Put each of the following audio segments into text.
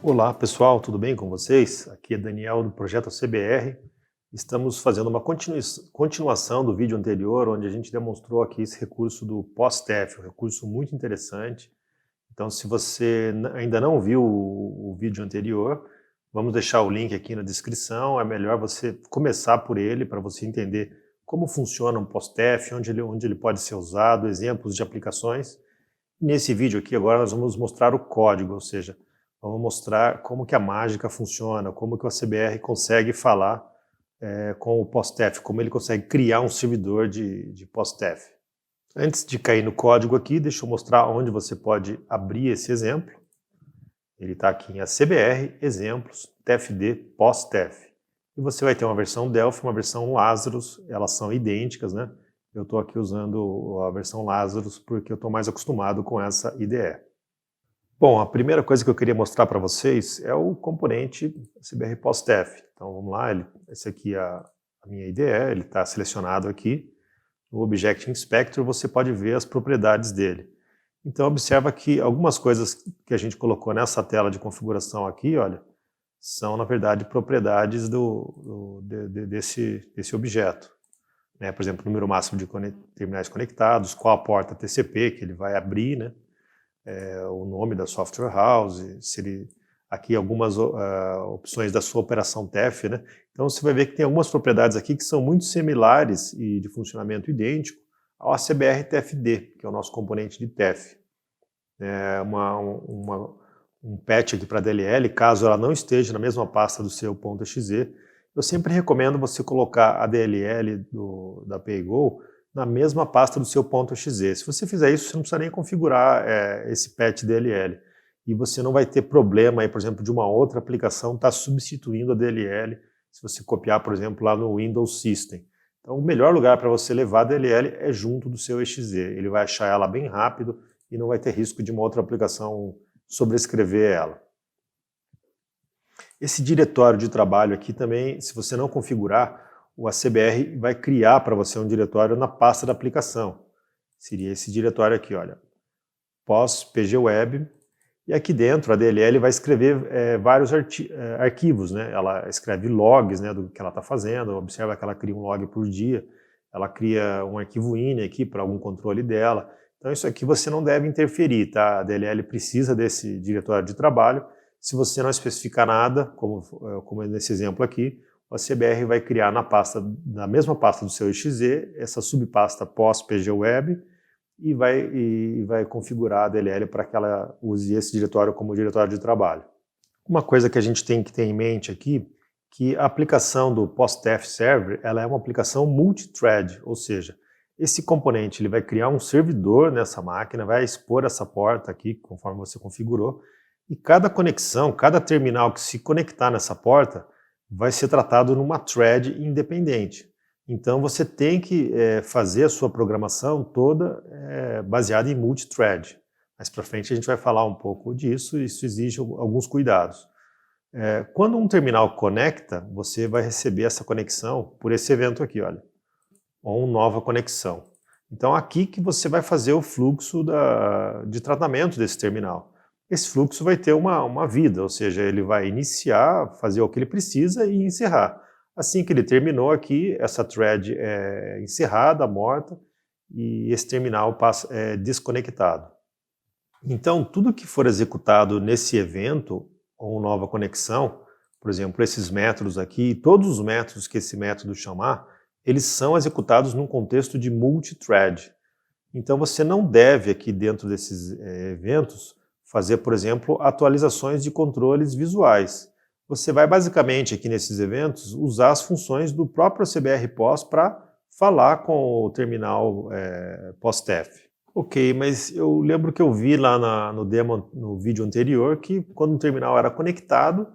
Olá pessoal, tudo bem com vocês? Aqui é Daniel do Projeto CBR. Estamos fazendo uma continuação do vídeo anterior, onde a gente demonstrou aqui esse recurso do POSTEF, um recurso muito interessante. Então, se você ainda não viu o vídeo anterior, vamos deixar o link aqui na descrição. É melhor você começar por ele, para você entender como funciona um POSTEF, onde ele pode ser usado, exemplos de aplicações. Nesse vídeo aqui agora nós vamos mostrar o código, ou seja, vamos mostrar como que a mágica funciona, como que o CBR consegue falar com o POSTEF, como ele consegue criar um servidor de POSTEF. Antes de cair no código aqui, deixa eu mostrar onde você pode abrir esse exemplo. Ele está aqui em CBR, exemplos, TFD, POSTEF. E você vai ter uma versão Delphi, uma versão Lazarus, elas são idênticas, né? Eu estou aqui usando a versão Lazarus porque eu estou mais acostumado com essa IDE. Bom, a primeira coisa que eu queria mostrar para vocês é o componente CBR POSTEF. Então vamos lá, esse aqui é a minha IDE, ele está selecionado aqui. No Object Inspector você pode ver as propriedades dele. Então observa que algumas coisas que a gente colocou nessa tela de configuração aqui, olha, são na verdade propriedades desse objeto. Por exemplo, número máximo de terminais conectados, qual a porta TCP que ele vai abrir, né? O nome da software house, aqui algumas opções da sua operação TEF, né? Então você vai ver que tem algumas propriedades aqui que são muito similares e de funcionamento idêntico ao ACBR TFD, que é o nosso componente de TEF. Um patch aqui para a DLL, caso ela não esteja na mesma pasta do seu .exe, eu sempre recomendo você colocar a DLL da PayGo na mesma pasta do seu .exe. Se você fizer isso, você não precisa nem configurar esse patch DLL. E você não vai ter problema, aí, por exemplo, de uma outra aplicação estar substituindo a DLL, se você copiar, por exemplo, lá no Windows System. Então, o melhor lugar para você levar a DLL é junto do seu exe. Ele vai achar ela bem rápido e não vai ter risco de uma outra aplicação sobrescrever ela. Esse diretório de trabalho aqui também, se você não configurar, o ACBR vai criar para você um diretório na pasta da aplicação. Seria esse diretório aqui, olha, pos.pgweb, e aqui dentro a DLL vai escrever vários arquivos, né? Ela escreve logs, né, do que ela está fazendo, observa que ela cria um log por dia, ela cria um arquivo ini aqui para algum controle dela. Então isso aqui você não deve interferir, tá? A DLL precisa desse diretório de trabalho. Se você não especificar nada, como é nesse exemplo aqui, o CBR vai criar na mesma pasta do seu exe, essa subpasta pos.pgweb e vai configurar a DLL para que ela use esse diretório como diretório de trabalho. Uma coisa que a gente tem que ter em mente aqui, que a aplicação do POSTEF Server, ela é uma aplicação multithread, ou seja, esse componente ele vai criar um servidor nessa máquina, vai expor essa porta aqui, conforme você configurou, e cada conexão, cada terminal que se conectar nessa porta, vai ser tratado numa thread independente. Então você tem que fazer a sua programação toda baseada em multithread. Mais para frente a gente vai falar um pouco disso, isso exige alguns cuidados. Quando um terminal conecta, você vai receber essa conexão por esse evento aqui, olha, ou nova conexão. Então aqui que você vai fazer o fluxo de tratamento desse terminal. Esse fluxo vai ter uma vida, ou seja, ele vai iniciar, fazer o que ele precisa e encerrar. Assim que ele terminou aqui, essa thread é encerrada, morta, e esse terminal é desconectado. Então, tudo que for executado nesse evento, ou nova conexão, por exemplo, esses métodos aqui, todos os métodos que esse método chamar, eles são executados num contexto de multithread. Então você não deve aqui dentro desses eventos fazer, por exemplo, atualizações de controles visuais. Você vai basicamente aqui nesses eventos usar as funções do próprio CBR POS para falar com o terminal POSTEF. Ok, mas eu lembro que eu vi lá no demo, no vídeo anterior, que quando o terminal era conectado,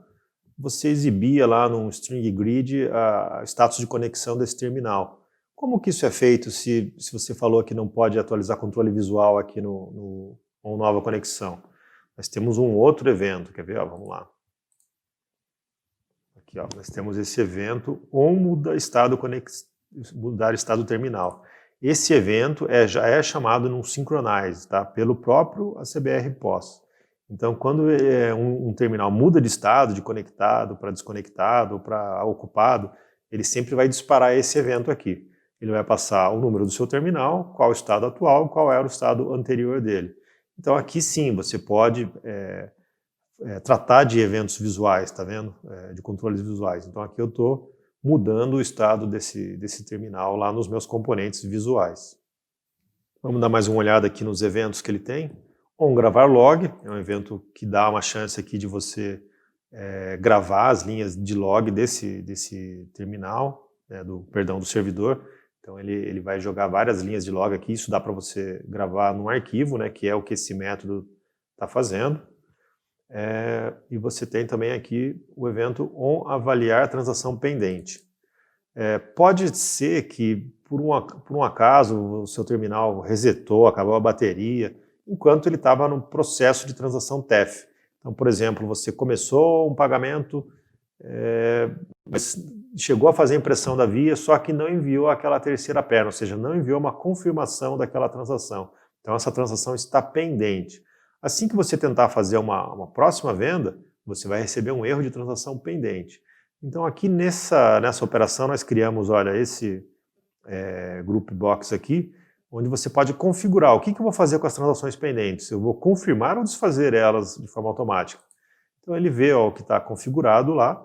você exibia lá no string grid a status de conexão desse terminal. Como que isso é feito se você falou que não pode atualizar controle visual aqui no nova conexão? Nós temos um outro evento, quer ver? Ó, vamos lá. Aqui, ó, nós temos esse evento, mudar estado terminal. Esse evento já é chamado num synchronize, tá? Pelo próprio ACBR POS. Então, quando um terminal muda de estado, de conectado para desconectado, para ocupado, ele sempre vai disparar esse evento aqui. Ele vai passar o número do seu terminal, qual o estado atual, qual era o estado anterior dele. Então, aqui sim, você pode tratar de eventos visuais, tá vendo? De controles visuais. Então, aqui eu estou mudando o estado desse terminal lá nos meus componentes visuais. Vamos dar mais uma olhada aqui nos eventos que ele tem. Gravar log, é um evento que dá uma chance aqui de você gravar as linhas de log desse terminal, né, do servidor. Então ele vai jogar várias linhas de log aqui, isso dá para você gravar num arquivo, né, que é o que esse método está fazendo. E você tem também aqui o evento onAvaliar transação pendente. Pode ser que, por um acaso, o seu terminal resetou, acabou a bateria, enquanto ele estava no processo de transação TEF. Então, por exemplo, você começou um pagamento, mas chegou a fazer a impressão da via, só que não enviou aquela terceira perna, ou seja, não enviou uma confirmação daquela transação. Então, essa transação está pendente. Assim que você tentar fazer uma próxima venda, você vai receber um erro de transação pendente. Então, aqui nessa operação, nós criamos, olha, esse group box aqui, onde você pode configurar o que eu vou fazer com as transações pendentes. Eu vou confirmar ou desfazer elas de forma automática. Então, ele vê o que está configurado lá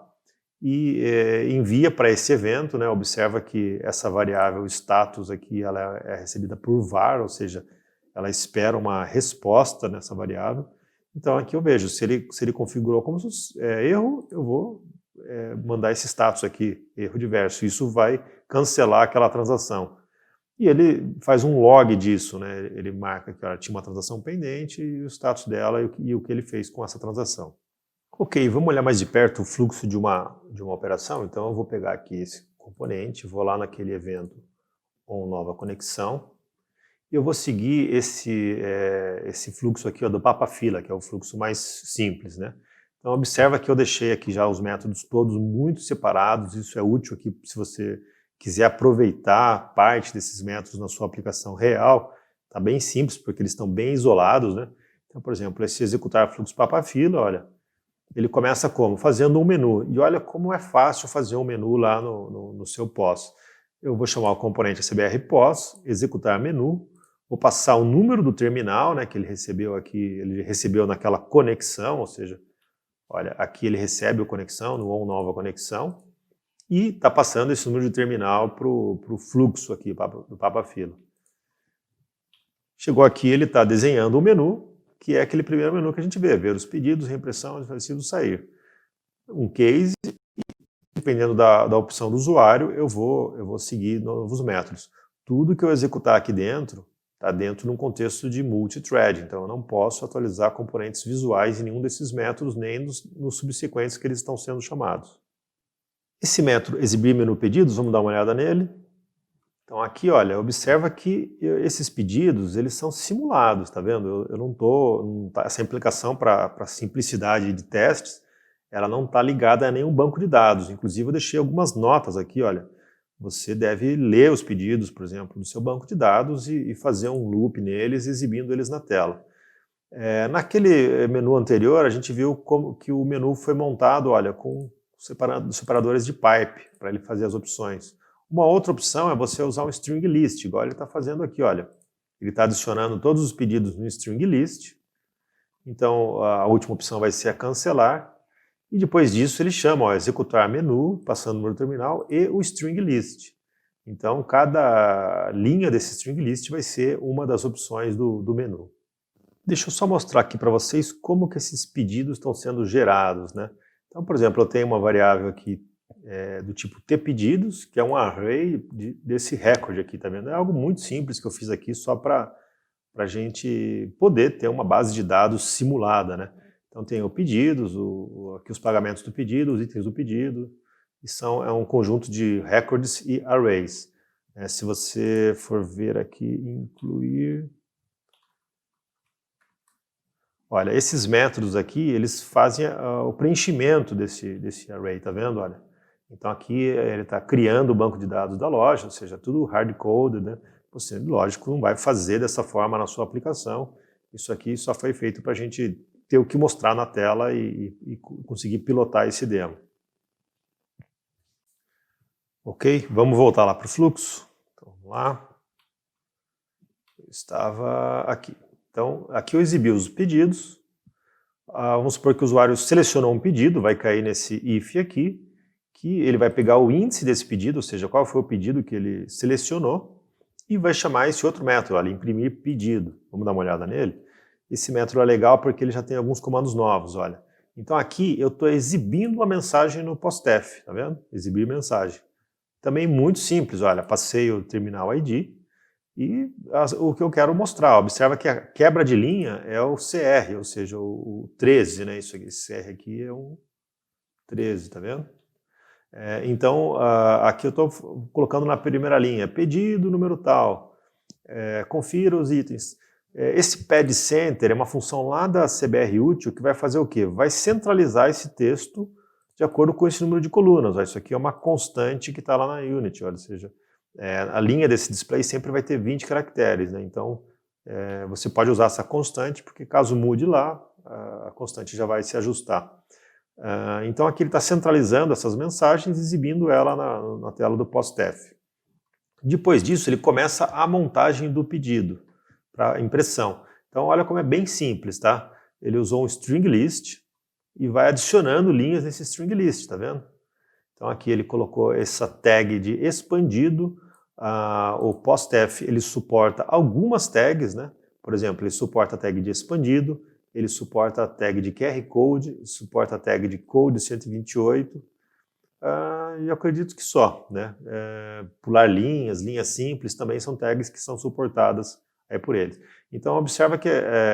e envia para esse evento, né? Observa que essa variável status aqui ela é recebida por var, ou seja, ela espera uma resposta nessa variável. Então, aqui eu vejo, se ele configurou como erro, eu vou mandar esse status aqui, erro diverso. Isso vai cancelar aquela transação. E ele faz um log disso, né? Ele marca que tinha uma transação pendente e o status dela e o que ele fez com essa transação. Ok, vamos olhar mais de perto o fluxo de uma operação. Então eu vou pegar aqui esse componente, vou lá naquele evento nova conexão, e eu vou seguir esse fluxo aqui do papa-fila, que é o fluxo mais simples, né? Então observa que eu deixei aqui já os métodos todos muito separados, isso é útil aqui se você quiser aproveitar parte desses métodos na sua aplicação real, está bem simples, porque eles estão bem isolados, né? Então, por exemplo, esse executar fluxo papa-fila, olha, ele começa como? Fazendo um menu. E olha como é fácil fazer um menu lá no seu POS. Eu vou chamar o componente CBR POS, executar menu, vou passar o número do terminal, né, que ele recebeu aqui, ele recebeu naquela conexão, ou seja, olha, aqui ele recebe a conexão, no nova conexão, e está passando esse número de terminal para o fluxo aqui do papa-fila. Chegou aqui, ele está desenhando o menu, que é aquele primeiro menu que a gente vê, ver os pedidos, reimpressão, recibo, sair. Um case, e dependendo da opção do usuário, eu vou seguir novos métodos. Tudo que eu executar aqui dentro, está dentro de um contexto de multithread, então eu não posso atualizar componentes visuais em nenhum desses métodos, nem nos subsequentes que eles estão sendo chamados. Esse método exibir menu pedidos, vamos dar uma olhada nele. Então aqui, olha, observa que esses pedidos, eles são simulados, tá vendo? Eu não estou, essa implicação para simplicidade de testes, ela não está ligada a nenhum banco de dados. Inclusive eu deixei algumas notas aqui, olha, você deve ler os pedidos, por exemplo, do seu banco de dados e fazer um loop neles, exibindo eles na tela. Naquele menu anterior, a gente viu que o menu foi montado, olha, com separadores de pipe, para ele fazer as opções. Uma outra opção é você usar um string list, igual ele está fazendo aqui, olha. Ele está adicionando todos os pedidos no string list, então a última opção vai ser a cancelar, e depois disso ele chama, executar menu, passando o número do terminal, e o string list. Então cada linha desse string list vai ser uma das opções do menu. Deixa eu só mostrar aqui para vocês como que esses pedidos estão sendo gerados, né? Então, por exemplo, eu tenho uma variável aqui do tipo tPedidos, que é um array desse recorde aqui, tá vendo? É algo muito simples que eu fiz aqui só para a gente poder ter uma base de dados simulada, né? Então tem o pedidos, aqui os pagamentos do pedido, os itens do pedido, e é um conjunto de records e arrays. Se você for ver aqui, incluir... Olha, esses métodos aqui, eles fazem o preenchimento desse array, tá vendo? Olha, então aqui ele está criando o banco de dados da loja, ou seja, tudo hard-coded, né? Você, lógico, não vai fazer dessa forma na sua aplicação. Isso aqui só foi feito para a gente ter o que mostrar na tela e conseguir pilotar esse demo. Ok, vamos voltar lá para o fluxo. Então, vamos lá. Eu estava aqui. Então, aqui eu exibi os pedidos. Vamos supor que o usuário selecionou um pedido, vai cair nesse if aqui, que ele vai pegar o índice desse pedido, ou seja, qual foi o pedido que ele selecionou, e vai chamar esse outro método, olha, imprimir pedido. Vamos dar uma olhada nele? Esse método é legal porque ele já tem alguns comandos novos, olha. Então aqui eu estou exibindo uma mensagem no POSTEF, tá vendo? Exibir mensagem. Também muito simples, olha, passei o terminal ID e o que eu quero mostrar. Observa que a quebra de linha é o CR, ou seja, o 13, né? Isso aqui, esse CR aqui é um 13, tá vendo? Então, aqui eu estou colocando na primeira linha, pedido, número tal, confira os itens. Esse pad center é uma função lá da CBR útil que vai fazer o quê? Vai centralizar esse texto de acordo com esse número de colunas. Isso aqui é uma constante que está lá na Unity, olha, ou seja, a linha desse display sempre vai ter 20 caracteres, né? Então você pode usar essa constante, porque caso mude lá, a constante já vai se ajustar. Então aqui ele está centralizando essas mensagens, exibindo ela na tela do POSTEF. Depois disso ele começa a montagem do pedido para impressão. Então olha como é bem simples, tá? Ele usou um string list e vai adicionando linhas nesse string list, tá vendo? Então aqui ele colocou essa tag de expandido. O POSTEF ele suporta algumas tags, né? Por exemplo, ele suporta a tag de expandido, ele suporta a tag de QR Code, suporta a tag de Code 128, e eu acredito que só, né? Pular linhas, linhas simples também são tags que são suportadas aí por ele. Então observa que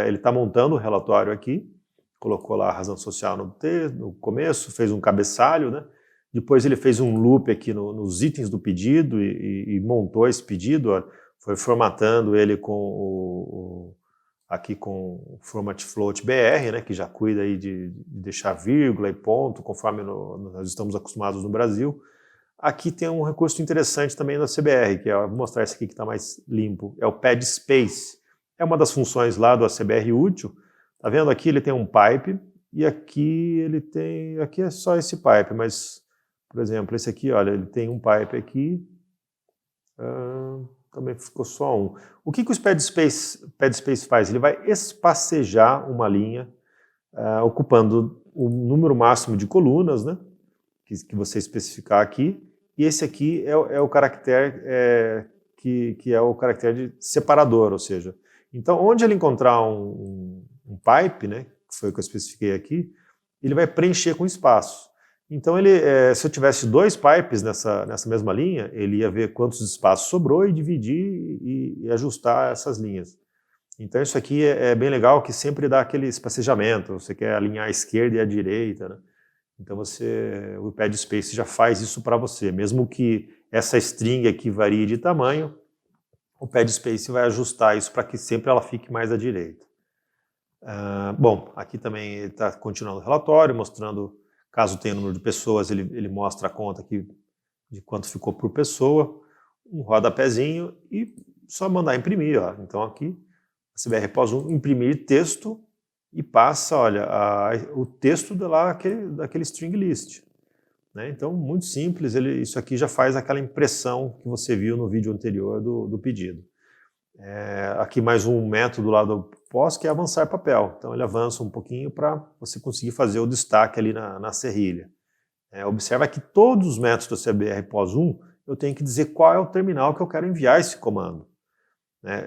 ele está montando o relatório aqui, colocou lá a razão social no começo, fez um cabeçalho, né? Depois ele fez um loop aqui nos itens do pedido e montou esse pedido, ó, foi formatando ele aqui com o Format Float BR, né, que já cuida aí de deixar vírgula e ponto, conforme nós estamos acostumados no Brasil. Aqui tem um recurso interessante também da CBR, que vou mostrar esse aqui que está mais limpo, é o Pad Space. É uma das funções lá do CBR útil. Tá vendo aqui ele tem um pipe e aqui ele tem, aqui é só esse pipe, mas por exemplo, esse aqui, olha, ele tem um pipe aqui, também ficou só um. O que o Pad Space faz? Ele vai espacejar uma linha, ocupando o número máximo de colunas, né, que você especificar aqui, e esse aqui é o caractere que é o caractere de separador, ou seja, então onde ele encontrar um pipe, né, que foi o que eu especifiquei aqui, ele vai preencher com espaço. Então, se eu tivesse dois pipes nessa mesma linha, ele ia ver quantos espaços sobrou e dividir e ajustar essas linhas. Então, isso aqui é bem legal, que sempre dá aquele espacejamento, você quer alinhar a esquerda e a direita, né? Então, o Pad Space já faz isso para você. Mesmo que essa string aqui varie de tamanho, o Pad Space vai ajustar isso para que sempre ela fique mais à direita. Bom, aqui também ele está continuando o relatório, mostrando... Caso tenha número de pessoas, ele mostra a conta aqui de quanto ficou por pessoa, um rodapézinho e só mandar imprimir. Ó. Então aqui, a CBR POS 1, imprimir texto e passa, olha, o texto daquele string list. Né? Então, muito simples, isso aqui já faz aquela impressão que você viu no vídeo anterior do pedido. Aqui mais um método lá do POS, que é avançar papel. Então ele avança um pouquinho para você conseguir fazer o destaque ali na serrilha. Observa que todos os métodos da CBR POS 1, eu tenho que dizer qual é o terminal que eu quero enviar esse comando.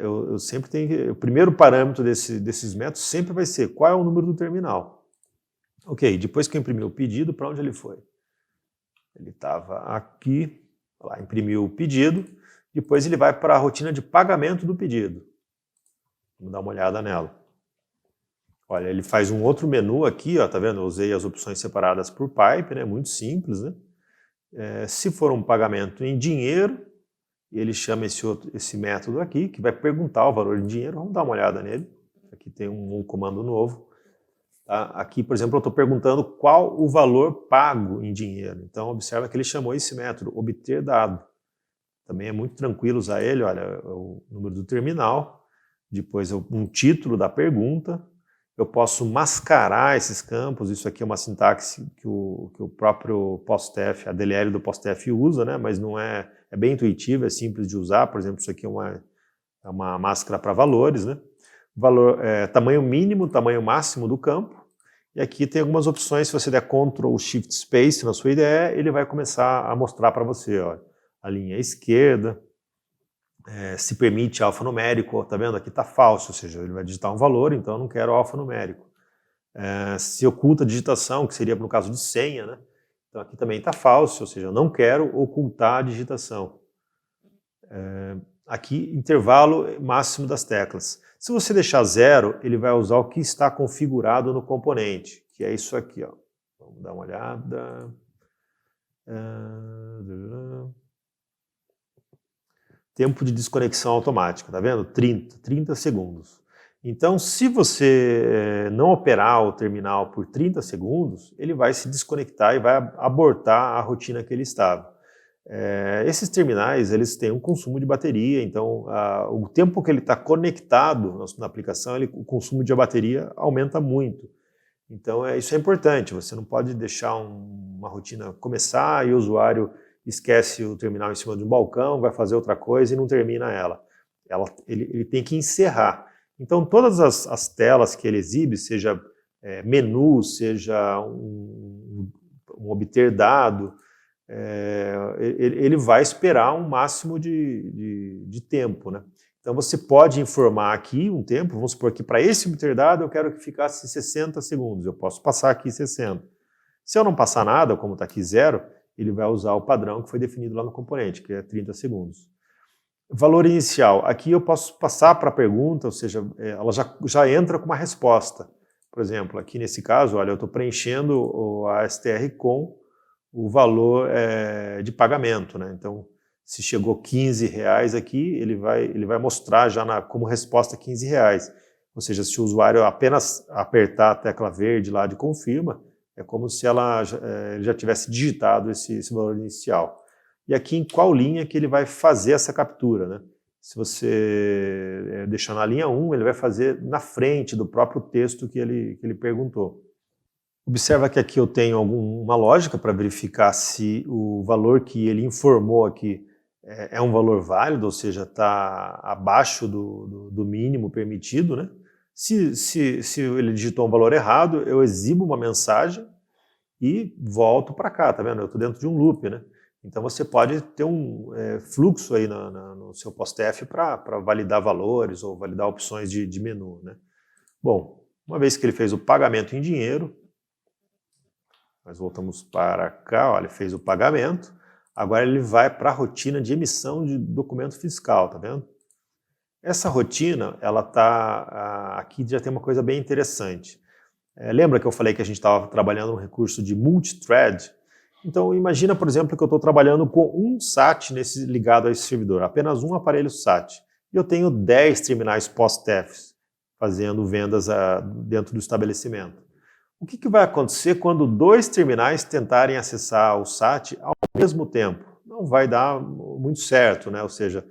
Eu sempre tenho o primeiro parâmetro desses métodos sempre vai ser qual é o número do terminal. Ok, depois que eu imprimi o pedido, para onde ele foi? Ele estava aqui, lá, imprimiu o pedido. Depois ele vai para a rotina de pagamento do pedido. Vamos dar uma olhada nela. Olha, ele faz um outro menu aqui, ó, tá vendo? Eu usei as opções separadas por pipe, né? Muito simples, né? Se for um pagamento em dinheiro, ele chama esse método aqui, que vai perguntar o valor em dinheiro. Vamos dar uma olhada nele. Aqui tem um comando novo. Tá? Aqui, por exemplo, eu estou perguntando qual o valor pago em dinheiro. Então, observa que ele chamou esse método, obter dado. Também é muito tranquilo usar ele, olha, o número do terminal, depois um título da pergunta, eu posso mascarar esses campos. Isso aqui é uma sintaxe que o próprio PostF, a DLL do PostF usa, né? Mas não é bem intuitivo, é simples de usar. Por exemplo, isso aqui é uma máscara para valores, né? Tamanho mínimo, tamanho máximo do campo. E aqui tem algumas opções. Se você der Ctrl Shift Space na sua IDE, ele vai começar a mostrar para você, ó, a linha esquerda, se permite alfanumérico, tá vendo? Aqui está falso, ou seja, ele vai digitar um valor, então eu não quero alfanumérico. Se oculta a digitação, que seria no caso de senha, né? Então aqui também está falso, ou seja, eu não quero ocultar a digitação. Aqui, intervalo máximo das teclas. Se você deixar 0, ele vai usar o que está configurado no componente, que é isso aqui, ó. Vamos dar uma olhada. Tempo de desconexão automática, tá vendo? 30 segundos. Então, se você não operar o terminal por 30 segundos, ele vai se desconectar e vai abortar a rotina que ele estava. Esses terminais, eles têm um consumo de bateria, então o tempo que ele está conectado na aplicação, o consumo de bateria aumenta muito. Então isso é importante, você não pode deixar uma rotina começar e o usuário esquece o terminal em cima de um balcão, vai fazer outra coisa e não termina ela. Ele tem que encerrar. Então todas as telas que ele exibe, seja menu, seja um obter dado, ele vai esperar um máximo de tempo, né? Então você pode informar aqui um tempo, vamos supor que para esse obter dado eu quero que ficasse 60 segundos, eu posso passar aqui 60. Se eu não passar nada, como está aqui 0, ele vai usar o padrão que foi definido lá no componente, que é 30 segundos. Valor inicial, aqui eu posso passar para a pergunta, ou seja, ela já entra com uma resposta. Por exemplo, aqui nesse caso, olha, eu estou preenchendo a str com o valor de pagamento, né? Então, se chegou R$15 aqui, ele vai mostrar já como resposta R$15. Ou seja, se o usuário apenas apertar a tecla verde lá de confirma, é como se ele já tivesse digitado esse valor inicial. E aqui em qual linha que ele vai fazer essa captura, né? Se você deixar na linha 1, ele vai fazer na frente do próprio texto que ele perguntou. Observa que aqui eu tenho uma lógica para verificar se o valor que ele informou aqui é um valor válido, ou seja, está abaixo do mínimo permitido, né? Se ele digitou um valor errado, eu exibo uma mensagem e volto para cá, tá vendo? Eu estou dentro de um loop, né? Então você pode ter um fluxo aí no seu PostF para validar valores ou validar opções de menu, né? Bom, uma vez que ele fez o pagamento em dinheiro, nós voltamos para cá, olha, fez o pagamento, agora ele vai para a rotina de emissão de documento fiscal, tá vendo? Essa rotina, ela tá, aqui já tem uma coisa bem interessante. Lembra que eu falei que a gente estava trabalhando um recurso de multithread? Então imagina, por exemplo, que eu estou trabalhando com um SAT ligado a esse servidor, apenas um aparelho SAT. E eu tenho 10 terminais PostF fazendo vendas dentro do estabelecimento. O que vai acontecer quando 2 terminais tentarem acessar o SAT ao mesmo tempo? Não vai dar muito certo, né? Ou seja,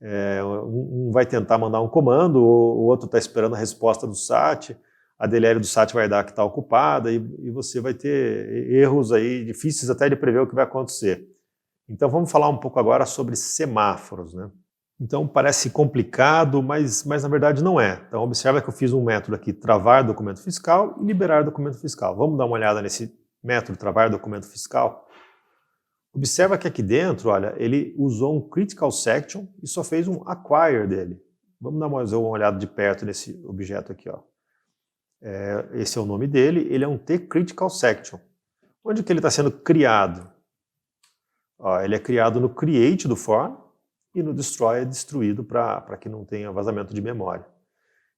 um vai tentar mandar um comando, o outro está esperando a resposta do SAT, a DLL do SAT vai dar que está ocupada e você vai ter erros aí difíceis até de prever o que vai acontecer. Então vamos falar um pouco agora sobre semáforos, né? Então parece complicado, mas na verdade não é. Então observa que eu fiz um método aqui, travar documento fiscal e liberar documento fiscal. Vamos dar uma olhada nesse método, travar documento fiscal? Observa que aqui dentro, olha, ele usou um critical section e só fez um acquire dele. Vamos dar uma olhada de perto nesse objeto aqui, ó. Esse é o nome dele, ele é um T-critical section. Onde que ele está sendo criado? Ó, ele é criado no create do form, e no destroy é destruído para que não tenha vazamento de memória.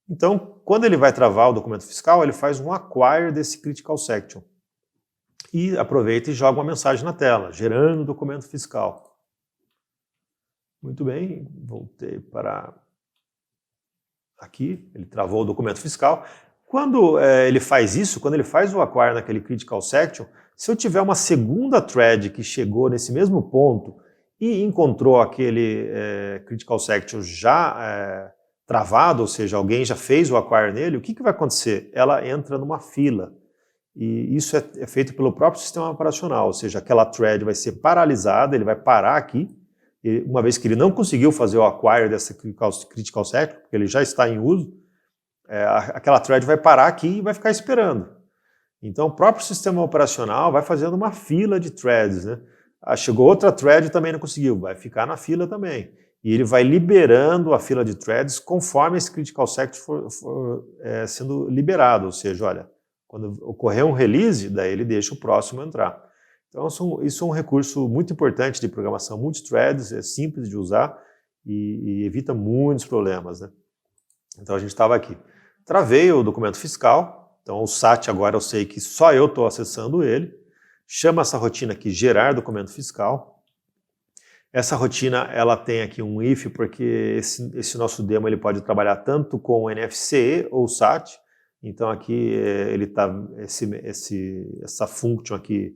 Então, quando ele vai travar o documento fiscal, ele faz um acquire desse critical section. E aproveita e joga uma mensagem na tela, gerando documento fiscal. Muito bem, voltei para aqui, ele travou o documento fiscal. Quando ele faz isso, quando ele faz o acquire naquele critical section, se eu tiver uma segunda thread que chegou nesse mesmo ponto e encontrou aquele critical section já travado, ou seja, alguém já fez o acquire nele, o que vai acontecer? Ela entra numa fila. E isso é feito pelo próprio sistema operacional, ou seja, aquela thread vai ser paralisada, ele vai parar aqui, e uma vez que ele não conseguiu fazer o acquire dessa critical section, porque ele já está em uso, aquela thread vai parar aqui e vai ficar esperando. Então o próprio sistema operacional vai fazendo uma fila de threads, né? Chegou outra thread e também não conseguiu, vai ficar na fila também. E ele vai liberando a fila de threads conforme esse critical section for sendo liberado, ou seja, olha, quando ocorrer um release, daí ele deixa o próximo entrar. Então isso é um recurso muito importante de programação multithreads, é simples de usar e evita muitos problemas, né? Então a gente estava aqui. Travei o documento fiscal, então o SAT agora eu sei que só eu estou acessando ele. Chama essa rotina aqui gerar documento fiscal. Essa rotina ela tem aqui um if, porque esse nosso demo ele pode trabalhar tanto com NFC ou SAT. Então aqui ele tá, essa function aqui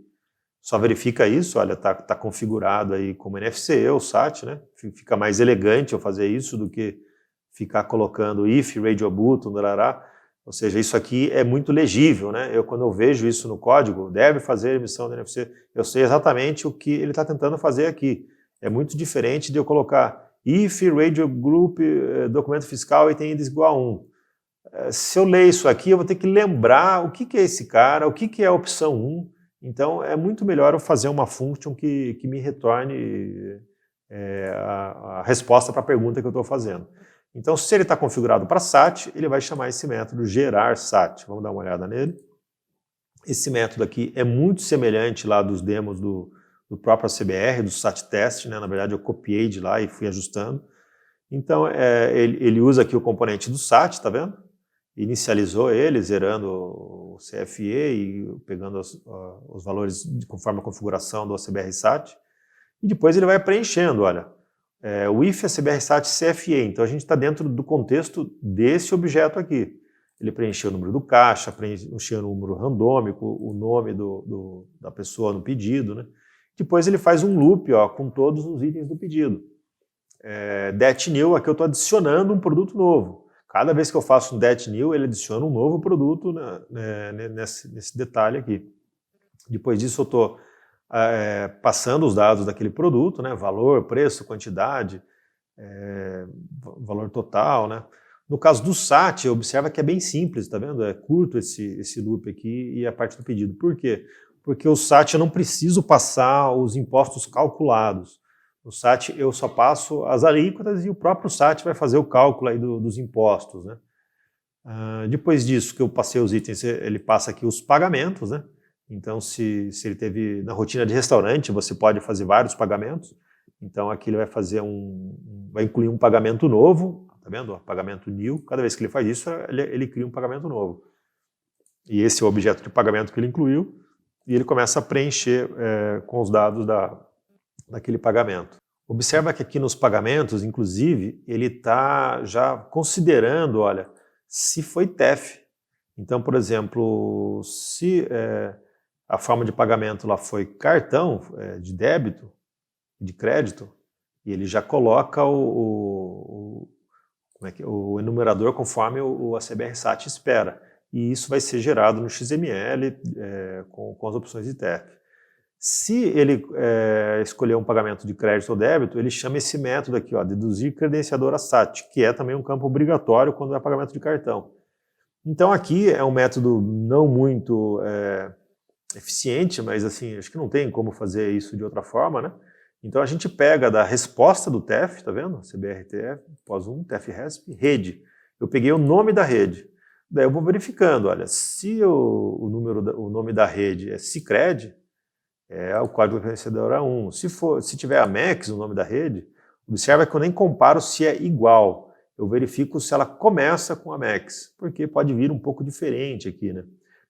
só verifica isso, olha, tá configurado aí como NFC ou SAT, né? Fica mais elegante eu fazer isso do que ficar colocando if, radio button, darará. Ou seja, isso aqui é muito legível, né? Quando eu vejo isso no código, deve fazer emissão do NFC, eu sei exatamente o que ele está tentando fazer aqui. É muito diferente de eu colocar if, radio group, documento fiscal item índice igual a 1. Se eu ler isso aqui, eu vou ter que lembrar o que é esse cara, o que é a opção 1. Então, é muito melhor eu fazer uma function que me retorne a resposta para a pergunta que eu estou fazendo. Então, se ele está configurado para SAT, ele vai chamar esse método gerar SAT. Vamos dar uma olhada nele. Esse método aqui é muito semelhante lá dos demos do próprio ACBR, do SAT test, né? Na verdade, eu copiei de lá e fui ajustando. Então, ele usa aqui o componente do SAT, tá vendo? Inicializou ele, zerando o CFE e pegando os valores conforme a configuração do ACBR SAT. E depois ele vai preenchendo, olha, o if ACBR SAT CFE. Então a gente está dentro do contexto desse objeto aqui. Ele preencheu o número do caixa, preencheu o número randômico, o nome da pessoa no pedido, né? Depois ele faz um loop, ó, com todos os itens do pedido. Det new, aqui eu estou adicionando um produto novo. Cada vez que eu faço um det new, ele adiciona um novo produto nesse detalhe aqui. Depois disso eu estou passando os dados daquele produto, né? Valor, preço, quantidade, valor total, né? No caso do SAT, observa que é bem simples, tá vendo? É curto esse loop aqui e a parte do pedido. Por quê? Porque o SAT eu não preciso passar os impostos calculados. No SAT eu só passo as alíquotas e o próprio SAT vai fazer o cálculo aí dos impostos, né? Depois disso que eu passei os itens, ele passa aqui os pagamentos, né? Então se ele teve na rotina de restaurante, você pode fazer vários pagamentos. Então aqui ele vai fazer vai incluir um pagamento novo, tá vendo? Pagamento new. Cada vez que ele faz isso, ele cria um pagamento novo. E esse é o objeto de pagamento que ele incluiu e ele começa a preencher com os dados daquele pagamento. Observa que aqui nos pagamentos, inclusive, ele está já considerando, olha, se foi TEF. Então, por exemplo, se a forma de pagamento lá foi cartão de débito, de crédito, e ele já coloca o enumerador conforme o ACBR SAT espera. E isso vai ser gerado no XML com as opções de TEF. Se ele escolher um pagamento de crédito ou débito, ele chama esse método aqui, ó, deduzir credenciadora SAT, que é também um campo obrigatório quando é pagamento de cartão. Então aqui é um método não muito eficiente, mas assim, acho que não tem como fazer isso de outra forma, né? Então a gente pega da resposta do TEF, tá vendo? CBRTF, POS1, TEF-RESP, rede. Eu peguei o nome da rede. Daí eu vou verificando, olha, se o nome da rede é Sicredi, o código credenciador é 1. Se tiver Amex, o nome da rede, observa que eu nem comparo se é igual. Eu verifico se ela começa com Amex, porque pode vir um pouco diferente aqui, né?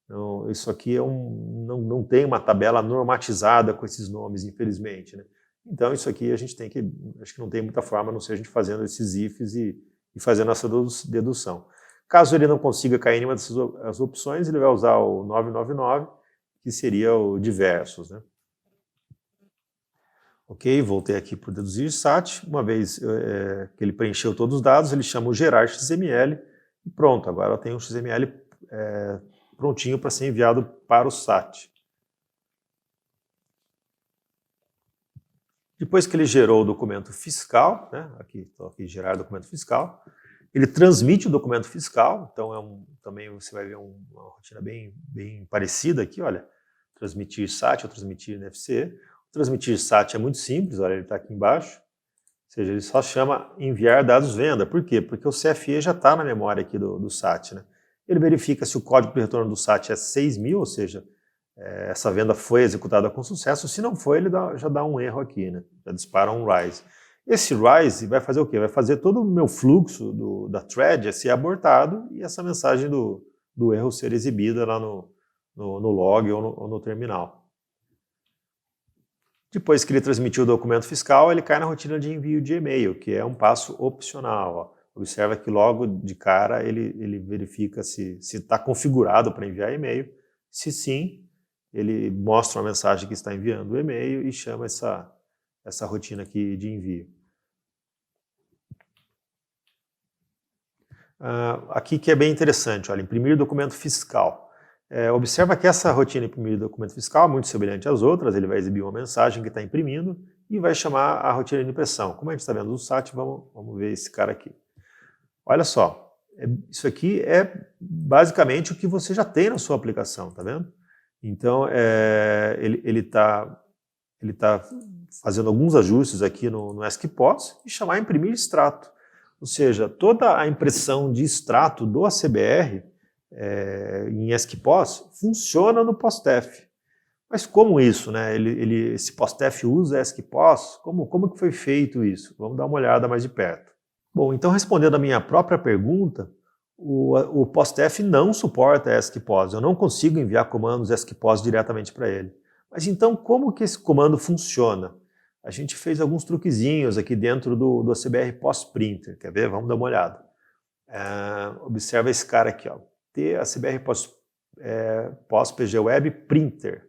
Então, isso aqui não tem uma tabela normatizada com esses nomes, infelizmente, né? Então isso aqui a gente tem que, acho que não tem muita forma, a não ser a gente fazendo esses ifs e fazendo essa dedução. Caso ele não consiga cair em nenhuma dessas opções, ele vai usar o 999, que seria o diversos, né? Ok, voltei aqui para o deduzir SAT. Uma vez que ele preencheu todos os dados, ele chama o gerar XML e pronto, agora eu tenho um XML prontinho para ser enviado para o SAT. Depois que ele gerou o documento fiscal, né, aqui gerar documento fiscal, ele transmite o documento fiscal, então também você vai ver uma rotina bem parecida aqui, olha, transmitir SAT ou transmitir NFC. O transmitir SAT é muito simples, olha, ele está aqui embaixo, ou seja, ele só chama enviar dados venda. Por quê? Porque o CFE já está na memória aqui do SAT, né? Ele verifica se o código de retorno do SAT é 6.000, ou seja, essa venda foi executada com sucesso. Se não foi, ele já dá um erro aqui, né? Já dispara um RISE. Esse RISE vai fazer o quê? Vai fazer todo o meu fluxo da thread ser abortado e essa mensagem do erro ser exibida lá no log ou no terminal. Depois que ele transmitiu o documento fiscal, ele cai na rotina de envio de e-mail, que é um passo opcional. Ó. Observa que logo de cara ele verifica se está configurado para enviar e-mail. Se sim, ele mostra uma mensagem que está enviando o e-mail e chama essa rotina aqui de envio. Aqui que é bem interessante, olha, imprimir documento fiscal. Observa que essa rotina de imprimir documento fiscal é muito semelhante às outras, ele vai exibir uma mensagem que está imprimindo e vai chamar a rotina de impressão. Como a gente está vendo no SAT, vamos ver esse cara aqui. Olha só, isso aqui é basicamente o que você já tem na sua aplicação, tá vendo? Então, ele tá fazendo alguns ajustes aqui no ESC-POS e chamar imprimir extrato. Ou seja, toda a impressão de extrato do ACBR em ESC-POS funciona no POSTEF. Mas como isso, né? Esse POSTEF usa ESC-POS? Como que foi feito isso? Vamos dar uma olhada mais de perto. Bom, então respondendo a minha própria pergunta, o POSTEF não suporta ESC-POS. Eu não consigo enviar comandos ESC-POS diretamente para ele. Mas então como que esse comando funciona? A gente fez alguns truquezinhos aqui dentro do ACBR POS Printer. Quer ver? Vamos dar uma olhada. Observa esse cara aqui, ó. ACBR POS PG Web Printer.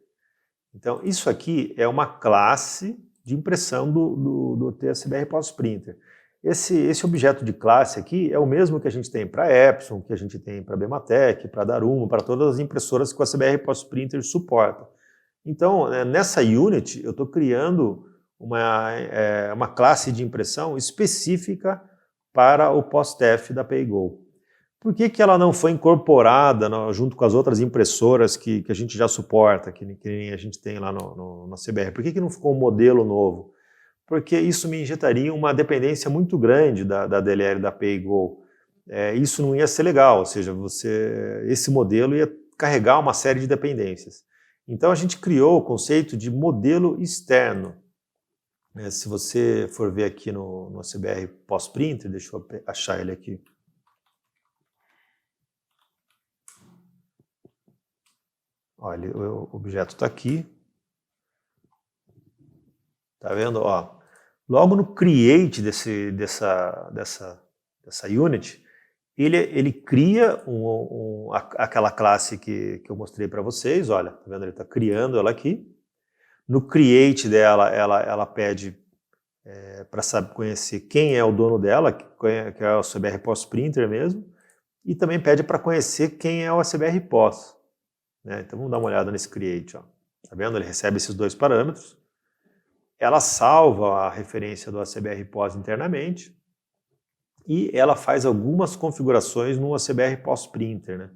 Então, isso aqui é uma classe de impressão do ACBR POS Printer. Esse objeto de classe aqui é o mesmo que a gente tem para Epson, que a gente tem para Bematec, para Daruma, para todas as impressoras que o ACBR POS Printer suporta. Então, nessa unit, eu estou criando uma classe de impressão específica para o POSTEF da PayGo. Por que ela não foi incorporada junto com as outras impressoras que a gente já suporta, que a gente tem lá no CBR? Por que não ficou um modelo novo? Porque isso me injetaria uma dependência muito grande da DLL da PayGo. Isso não ia ser legal, ou seja, esse modelo ia carregar uma série de dependências. Então a gente criou o conceito de modelo externo. Se você for ver aqui no ACBR POS Printer, deixa eu achar ele aqui. Olha, o objeto está aqui. Tá vendo? Ó, logo no create dessa unit, ele cria aquela classe que eu mostrei para vocês. Olha, tá vendo? Ele está criando ela aqui. No create dela, ela pede para conhecer quem é o dono dela, que é o ACBR POS Printer mesmo, e também pede para conhecer quem é o ACBR POS. Né? Então vamos dar uma olhada nesse create. Ó. Tá vendo? Ele recebe esses dois parâmetros. Ela salva a referência do ACBR POS internamente e ela faz algumas configurações no ACBR POS Printer. Né?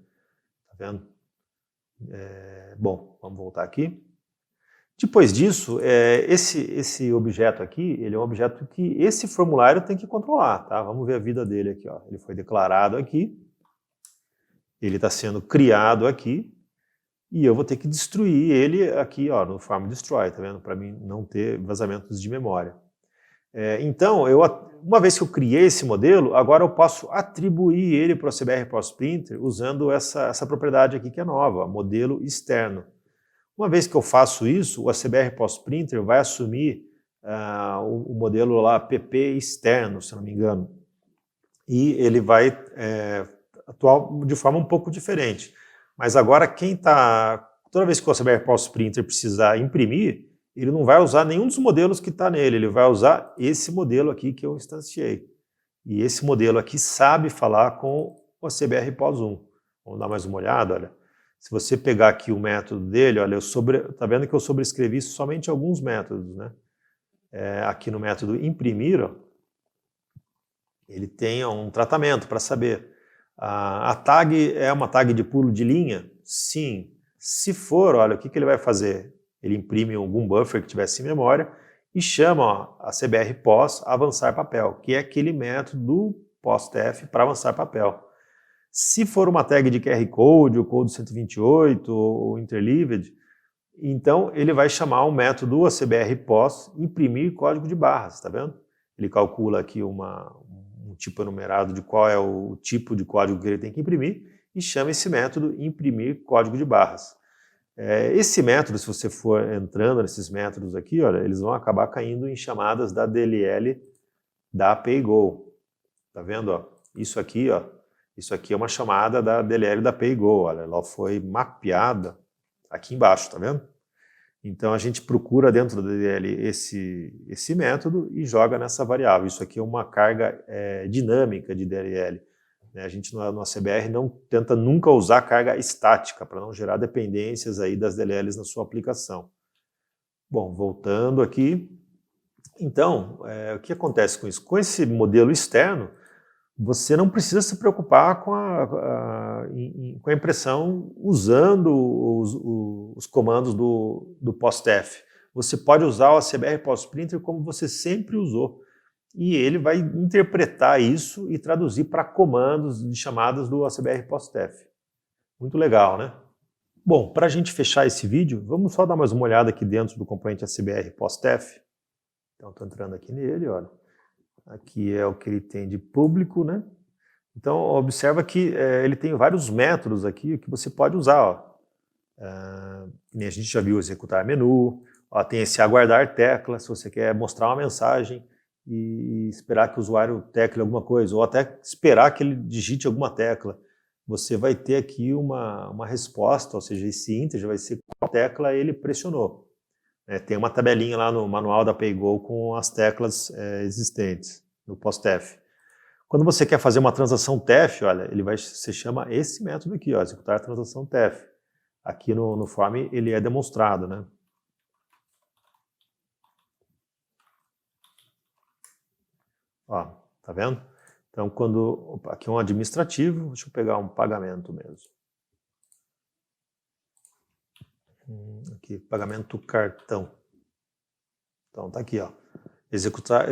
Tá vendo? Bom, vamos voltar aqui. Depois disso, esse objeto aqui, ele é um objeto que esse formulário tem que controlar, tá? Vamos ver a vida dele aqui, ó. Ele foi declarado aqui, ele está sendo criado aqui, e eu vou ter que destruir ele aqui, ó, no Farm Destroy, tá vendo? Para mim não ter vazamentos de memória. Então, uma vez que eu criei esse modelo, agora eu posso atribuir ele para o ACBR POS Printer usando essa propriedade aqui que é nova, modelo externo. Uma vez que eu faço isso, o ACBR POS Printer vai assumir o modelo lá PP externo, se não me engano, e ele vai atuar de forma um pouco diferente. Mas agora toda vez que o ACBR POS Printer precisar imprimir, ele não vai usar nenhum dos modelos que está nele, ele vai usar esse modelo aqui que eu instanciei. E esse modelo aqui sabe falar com o CBR POS1. Vamos dar mais uma olhada, olha. Se você pegar aqui o método dele, olha, tá vendo que eu sobrescrevi somente alguns métodos, né? Aqui no método imprimir, ó, ele tem um tratamento para saber. A tag é uma tag de pulo de linha? Sim. Se for, olha, o que ele vai fazer? Ele imprime algum buffer que tivesse em memória e chama a CBR POS avançar papel, que é aquele método do POS-TEF para avançar papel. Se for uma tag de QR Code, ou Code 128, ou Interleaved, então ele vai chamar o método CBR POS imprimir código de barras, tá vendo? Ele calcula aqui um tipo enumerado de qual é o tipo de código que ele tem que imprimir e chama esse método imprimir código de barras. Esse método, se você for entrando nesses métodos aqui, olha, eles vão acabar caindo em chamadas da DLL da PayGo. Tá vendo? Ó? Isso aqui é uma chamada da DLL da PayGo. Olha, ela foi mapeada aqui embaixo, tá vendo? Então a gente procura dentro da DLL esse método e joga nessa variável. Isso aqui é uma carga dinâmica de DLL. A gente no ACBR não tenta nunca usar carga estática para não gerar dependências aí das DLLs na sua aplicação. Bom, voltando aqui. Então, o que acontece com isso? Com esse modelo externo, você não precisa se preocupar com a impressão usando os comandos do POS-TEF. Você pode usar o ACBR POS Printer como você sempre usou. E ele vai interpretar isso e traduzir para comandos de chamadas do ACBR POS-TEF. Muito legal, né? Bom, para a gente fechar esse vídeo, vamos só dar mais uma olhada aqui dentro do componente ACBR POS-TEF. Então, estou entrando aqui nele, olha. Aqui é o que ele tem de público, né? Então, observa que ele tem vários métodos aqui que você pode usar, ó. A gente já viu executar menu, ó, tem esse aguardar tecla, se você quer mostrar uma mensagem e esperar que o usuário tecle alguma coisa, ou até esperar que ele digite alguma tecla. Você vai ter aqui uma resposta, ou seja, esse integer vai ser qual tecla ele pressionou. Tem uma tabelinha lá no manual da PayGo com as teclas existentes no POS-TEF. Quando você quer fazer uma transação TEF, olha, você chama esse método aqui, ó, executar a transação TEF. Aqui no form ele é demonstrado, né? Ó, tá vendo? Então, aqui é um administrativo, deixa eu pegar um pagamento mesmo. Aqui, pagamento cartão. Então, tá aqui, ó. Executar,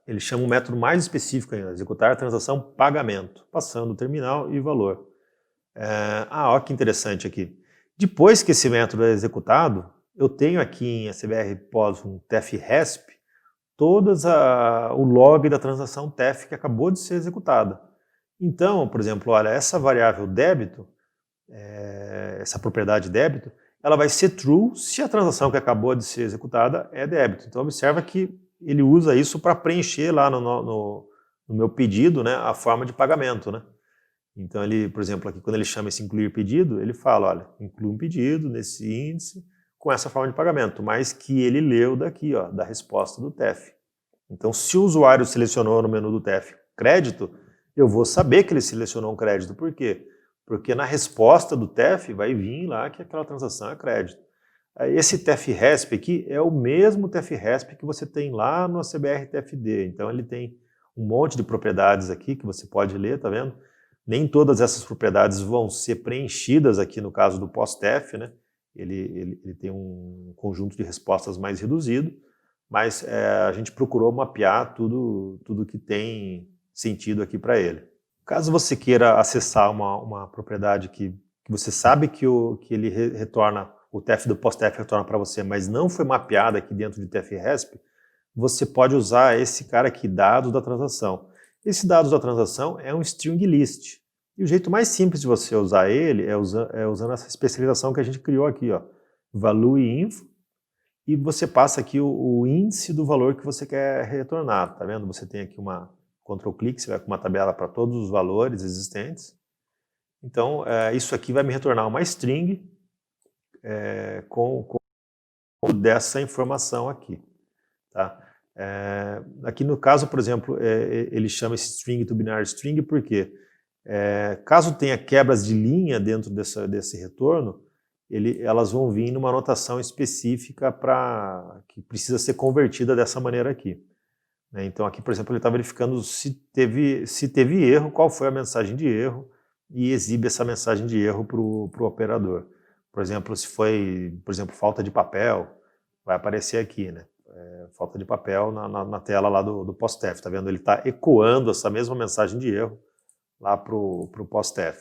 ele chama um método mais específico ainda, executar a transação pagamento, passando o terminal e valor. Ó, que interessante aqui. Depois que esse método é executado, eu tenho aqui em ACBR POS um TEF-RESP, o log da transação TEF que acabou de ser executada. Então, por exemplo, olha, essa variável débito, essa propriedade débito, ela vai ser true se a transação que acabou de ser executada é débito. Então, observa que ele usa isso para preencher lá no meu pedido, né, a forma de pagamento, né? Então, ele, por exemplo, aqui quando ele chama esse incluir pedido, ele fala, olha, inclui um pedido nesse índice com essa forma de pagamento, mas que ele leu daqui, ó, da resposta do TEF. Então, se o usuário selecionou no menu do TEF crédito, eu vou saber que ele selecionou um crédito. Por quê? Porque na resposta do TEF vai vir lá que aquela transação é crédito. Esse TEF-RESP aqui é o mesmo TEF-RESP que você tem lá no ACBR TFD. Então, ele tem um monte de propriedades aqui que você pode ler, tá vendo? Nem todas essas propriedades vão ser preenchidas aqui no caso do POS-TEF, né? Ele tem um conjunto de respostas mais reduzido, mas a gente procurou mapear tudo que tem sentido aqui para ele. Caso você queira acessar uma propriedade que você sabe que ele retorna, o TEF do POS-TEF retorna para você, mas não foi mapeada aqui dentro de TEF-RESP, você pode usar esse cara aqui, dados da transação. Esse dados da transação é um string list. E o jeito mais simples de você usar ele é usando essa especialização que a gente criou aqui, ó, value info, e você passa aqui o índice do valor que você quer retornar, tá vendo? Você tem aqui uma Ctrl-clique, você vai com uma tabela para todos os valores existentes. Então, isso aqui vai me retornar uma string com o dessa informação aqui. Tá? Aqui no caso, por exemplo, ele chama esse string to binary string porque caso tenha quebras de linha dentro desse retorno, elas vão vir numa anotação específica que precisa ser convertida dessa maneira aqui. Então aqui, por exemplo, ele está verificando se teve erro, qual foi a mensagem de erro, e exibe essa mensagem de erro para o operador. Por exemplo, se foi, falta de papel, vai aparecer aqui, né? Falta de papel na tela lá do POSTEF, tá vendo? Ele está ecoando essa mesma mensagem de erro lá para o POSTEF.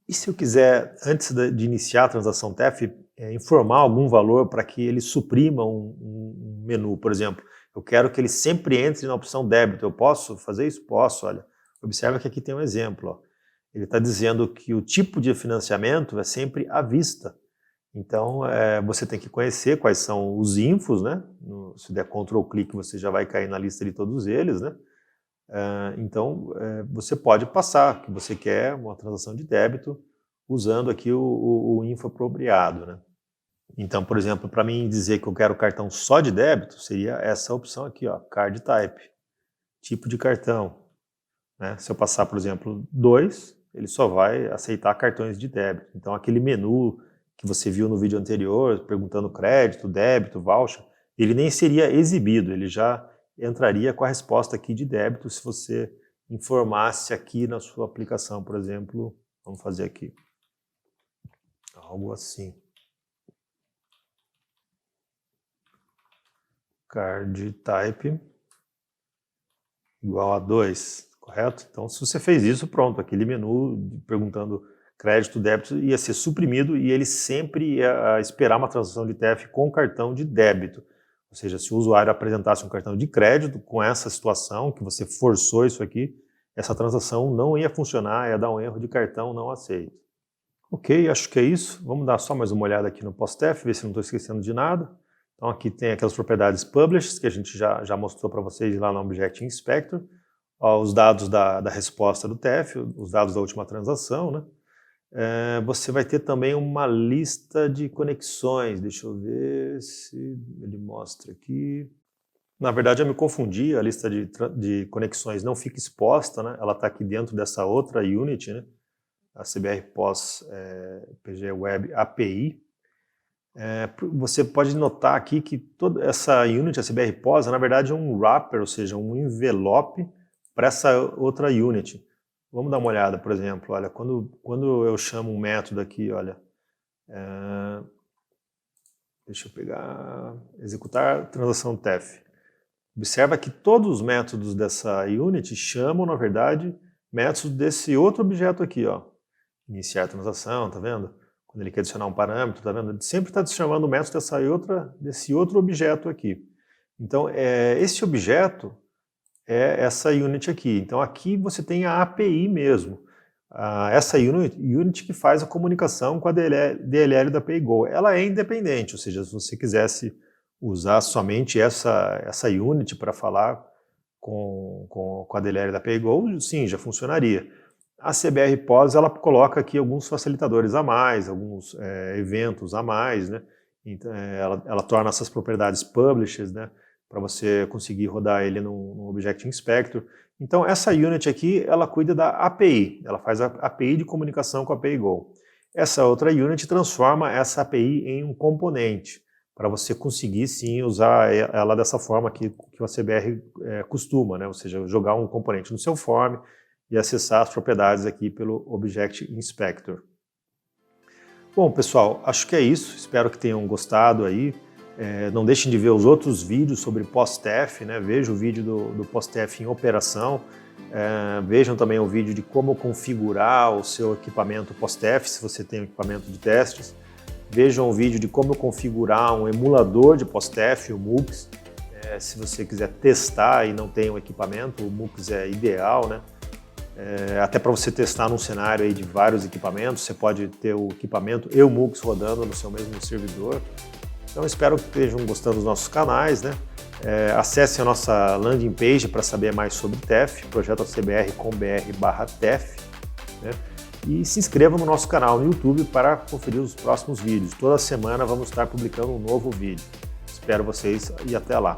E se eu quiser, antes de iniciar a transação TEF, informar algum valor para que ele suprima um menu, por exemplo, eu quero que ele sempre entre na opção débito, eu posso fazer isso? Posso, olha. Observa que aqui tem um exemplo, ó. Ele está dizendo que o tipo de financiamento é sempre à vista. Então, você tem que conhecer quais são os infos, né? Se der Ctrl clique, você já vai cair na lista de todos eles, né? Então, você pode passar que você quer uma transação de débito usando aqui o info apropriado, né? Então, por exemplo, para mim dizer que eu quero cartão só de débito, seria essa opção aqui, ó, Card Type, tipo de cartão. Né? Se eu passar, por exemplo, 2, ele só vai aceitar cartões de débito. Então, aquele menu que você viu no vídeo anterior, perguntando crédito, débito, voucher, ele nem seria exibido, ele já entraria com a resposta aqui de débito se você informasse aqui na sua aplicação, por exemplo, vamos fazer aqui, algo assim. Card type igual a 2, correto? Então, se você fez isso, pronto, aquele menu perguntando crédito, débito ia ser suprimido e ele sempre ia esperar uma transação de TEF com cartão de débito. Ou seja, se o usuário apresentasse um cartão de crédito com essa situação, que você forçou isso aqui, essa transação não ia funcionar, ia dar um erro de cartão não aceito. Ok, acho que é isso. Vamos dar só mais uma olhada aqui no POSTEF, ver se não estou esquecendo de nada. Então aqui tem aquelas propriedades published, que a gente já mostrou para vocês lá no Object Inspector. Ó, os dados da resposta do TEF, os dados da última transação, né? Você vai ter também uma lista de conexões. Deixa eu ver se ele mostra aqui. Na verdade eu me confundi, a lista de conexões não fica exposta, né? Ela está aqui dentro dessa outra unit, né? A CBR POS PG Web API. Você pode notar aqui que toda essa unit, a CBR POS, é na verdade um wrapper, ou seja, um envelope para essa outra unit. Vamos dar uma olhada, por exemplo, olha, quando eu chamo um método aqui, olha, deixa eu pegar, executar transação TEF. Observa que todos os métodos dessa unit chamam, na verdade, métodos desse outro objeto aqui, ó. Iniciar a transação, tá vendo? Quando ele quer adicionar um parâmetro, tá vendo? Ele sempre está chamando o método desse outro objeto aqui. Então, esse objeto é essa unit aqui. Então, aqui você tem a API mesmo. Essa unit que faz a comunicação com a DLL da PayGo. Ela é independente, ou seja, se você quisesse usar somente essa unit para falar com a DLL da PayGo, sim, já funcionaria. A CBR POS, ela coloca aqui alguns facilitadores a mais, alguns eventos a mais, né? Então, ela torna essas propriedades publishes, né? Para você conseguir rodar ele no Object Inspector. Então, essa unit aqui, ela cuida da API, ela faz a API de comunicação com a PayGo. Essa outra unit transforma essa API em um componente, para você conseguir, sim, usar ela dessa forma que a CBR costuma, né? Ou seja, jogar um componente no seu form e acessar as propriedades aqui pelo Object Inspector. Bom, pessoal, acho que é isso. Espero que tenham gostado aí. Não deixem de ver os outros vídeos sobre POSTEF, né? Vejam o vídeo do POSTEF em operação. Vejam também o vídeo de como configurar o seu equipamento POSTEF, se você tem um equipamento de testes. Vejam o vídeo de como configurar um emulador de POSTEF, o MUX. Se você quiser testar e não tem um equipamento, o MUX é ideal, né? Até para você testar num cenário aí de vários equipamentos, você pode ter o equipamento e o MUX rodando no seu mesmo servidor. Então espero que estejam gostando dos nossos canais, né? Acesse a nossa landing page para saber mais sobre TEF, projeto.cbr.com.br/TEF, né? E se inscreva no nosso canal no YouTube para conferir os próximos vídeos. Toda semana vamos estar publicando um novo vídeo. Espero vocês e até lá.